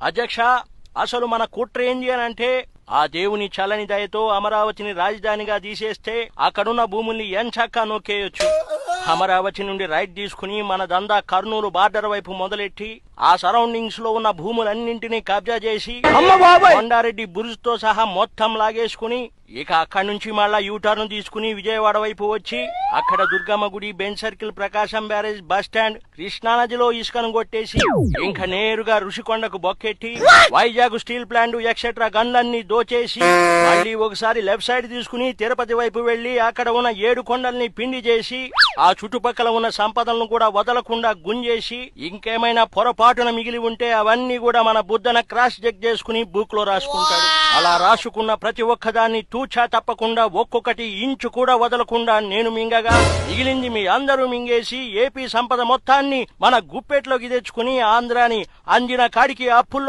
అధ్యక్ష, అసలు మన కుట్ర ఏంది అని అంటే ఆ దేవుని చల్లని దయతో అమరావతిని రాజధానిగా తీసేస్తే అక్కడున్న భూముల్ని ఎంచక్కా నొక్కేయొచ్చు. అమరావతి నుండి రైట్ తీసుకుని మన దందా కర్నూలు బార్డర్ వైపు మొదలెట్టి ఆ సరౌండింగ్స్ లో ఉన్న భూములన్నింటినీ కబ్జా చేసి కొండారెడ్డి బురుజుతో సహా మొత్తం లాగేసుకుని ఇక అక్కడి నుంచి మళ్ళా యూటర్న్ తీసుకుని విజయవాడ వైపు వచ్చి అక్కడ దుర్గమ్మ గుడి, బెంచ్ సర్కిల్, ప్రకాశం బ్యారేజ్, బస్ స్టాండ్, కృష్ణానదిలో ఇసుకను కొట్టేసి ఇంకా నేరుగా ఋషికొండకు బొక్కెట్టి వైజాగ్ స్టీల్ ప్లాంట్ ఎక్సెట్రా గన్లన్నీ దోచేసి మళ్ళీ ఒకసారి లెఫ్ట్ సైడ్ తీసుకుని తిరుపతి వైపు వెళ్లి అక్కడ ఉన్న 7 కొండల్ని పిండి చేసి ఆ చుట్టుపక్కల ఉన్న సంపదలను కూడా వదలకుండా గుంజేసి ఇంకేమైనా పొరపాటున మిగిలి ఉంటే అవన్నీ కూడా మన బుద్ధన క్రాస్ చెక్ చేసుకుని బుక్ లో రాసుకుంటాడు. అలా రాసుకున్న ప్రతి ఒక్కదాన్ని తూచా తప్పకుండా ఒక్కొక్కటి ఇంచు కూడా వదలకుండా నేను మింగగా మిగిలింది మీ అందరూ మింగేసి ఏపీ సంపద మొత్తాన్ని మన గుప్పెట్లోకి తెచ్చుకుని ఆంధ్రాని అందిన కాడికి అప్పుల్లో